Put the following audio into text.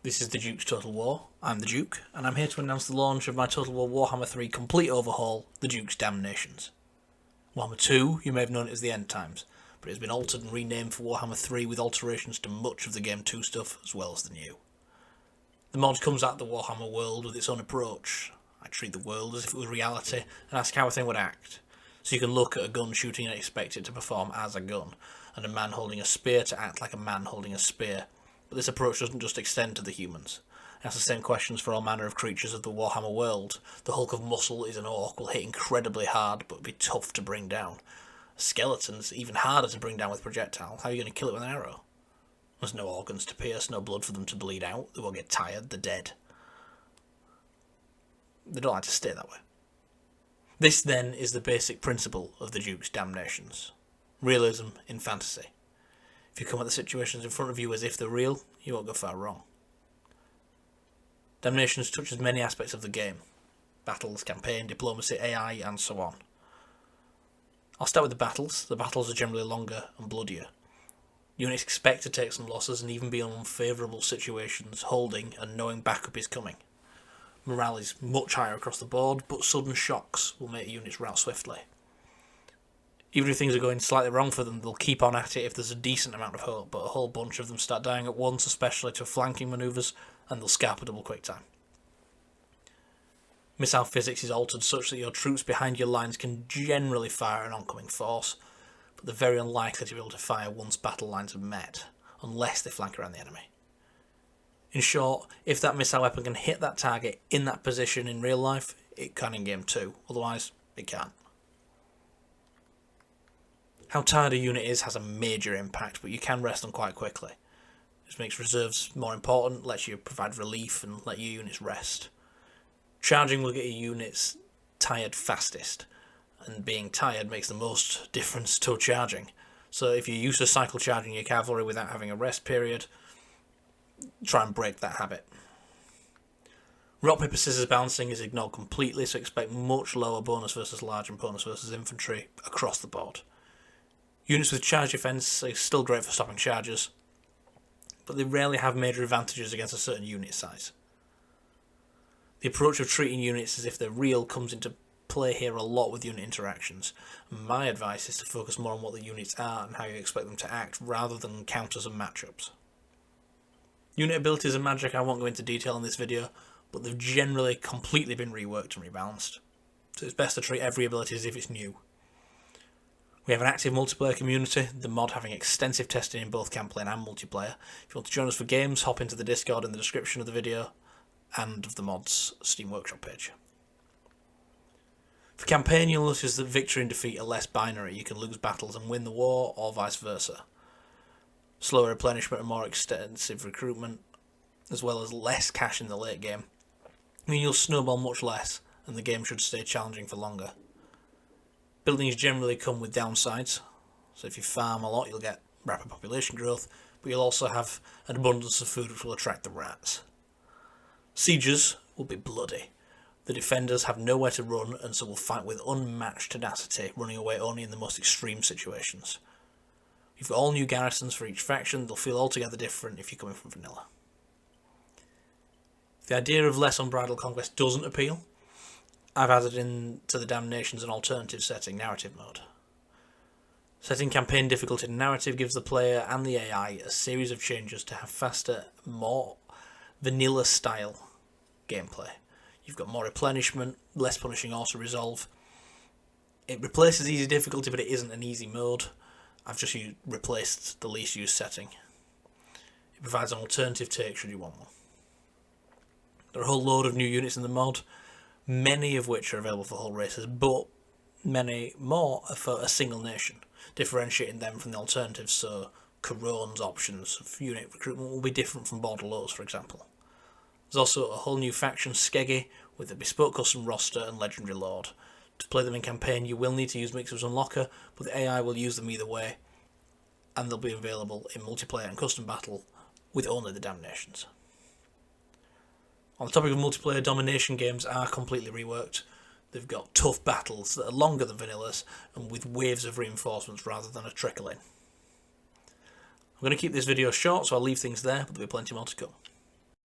This is the Duke's Total War. I'm the Duke, and I'm here to announce the launch of my Total War Warhammer 3 complete overhaul, The Duke's Damnations. Warhammer 2, you may have known it as the End Times, but it has been altered and renamed for Warhammer 3 with alterations to much of the Game 2 stuff as well as the new. The mod comes at the Warhammer world with its own approach. I treat the world as if it was reality and ask how a thing would act. So you can look at a gun shooting and expect it to perform as a gun, and a man holding a spear to act like a man holding a spear. But this approach doesn't just extend to the humans. It asks the same questions for all manner of creatures of the Warhammer world. The hulk of muscle is an orc, will hit incredibly hard but be tough to bring down. A skeleton's even harder to bring down with projectile. How are you going to kill it with an arrow? There's no organs to pierce, no blood for them to bleed out. They won't get tired, they're dead. They don't like to stay that way. This then is the basic principle of the Duke's Damnations. Realism in fantasy. If you come at the situations in front of you as if they're real, you won't go far wrong. Damnations touches many aspects of the game. Battles, campaign, diplomacy, AI, and so on. I'll start with the battles. The battles are generally longer and bloodier. Units expect to take some losses and even be in unfavourable situations, holding and knowing backup is coming. Morale is much higher across the board, but sudden shocks will make units rout swiftly. Even if things are going slightly wrong for them, they'll keep on at it if there's a decent amount of hope, but a whole bunch of them start dying at once, especially to flanking manoeuvres, and they'll scalp a double quick time. Missile physics is altered such that your troops behind your lines can generally fire an oncoming force, but they're very unlikely to be able to fire once battle lines are met, unless they flank around the enemy. In short, if that missile weapon can hit that target in that position in real life, it can in game 2, otherwise it can't. How tired a unit is has a major impact, but you can rest them quite quickly. This makes reserves more important, lets you provide relief and let your units rest. Charging will get your units tired fastest, and being tired makes the most difference to charging. So if you're used to cycle charging your cavalry without having a rest period, try and break that habit. Rock, paper, scissors balancing is ignored completely, so expect much lower bonus versus large and bonus versus infantry across the board. Units with charge defense are still great for stopping charges, but they rarely have major advantages against a certain unit size. The approach of treating units as if they're real comes into play here a lot with unit interactions. My advice is to focus more on what the units are and how you expect them to act, rather than counters and matchups. Unit abilities and magic I won't go into detail in this video, but they've generally completely been reworked and rebalanced, so it's best to treat every ability as if it's new. We have an active multiplayer community, the mod having extensive testing in both campaign and multiplayer. If you want to join us for games, hop into the Discord in the description of the video and of the mod's Steam Workshop page. For campaign, you'll notice that victory and defeat are less binary. You can lose battles and win the war, or vice versa. Slower replenishment and more extensive recruitment, as well as less cash in the late game, mean you'll snowball much less, and the game should stay challenging for longer. Buildings generally come with downsides, so if you farm a lot you'll get rapid population growth, but you'll also have an abundance of food which will attract the rats. Sieges will be bloody. The defenders have nowhere to run and so will fight with unmatched tenacity, running away only in the most extreme situations. You've got all new garrisons for each faction, they'll feel altogether different if you're coming from vanilla. If the idea of less unbridled conquest doesn't appeal, I've added into the Damnations an alternative setting, narrative mode. Setting campaign difficulty to narrative gives the player and the AI a series of changes to have faster, more vanilla style gameplay. You've got more replenishment, less punishing auto-resolve. It replaces easy difficulty, but it isn't an easy mode. I've just replaced the least used setting. It provides an alternative take should you want one. There are a whole load of new units in the mod, many of which are available for whole races, but many more are for a single nation, differentiating them from the alternatives, so Couronne's options of unit recruitment will be different from Bordelot's, for example. There's also a whole new faction, Skeggy, with a bespoke custom roster and legendary lord. To play them in campaign you will need to use Mixers Unlocker, but the AI will use them either way, and they'll be available in multiplayer and custom battle with only the Damnations. On the topic of multiplayer, domination games are completely reworked. They've got tough battles that are longer than vanillas and with waves of reinforcements rather than a trickle in. I'm going to keep this video short, so I'll leave things there, but there'll be plenty more to come.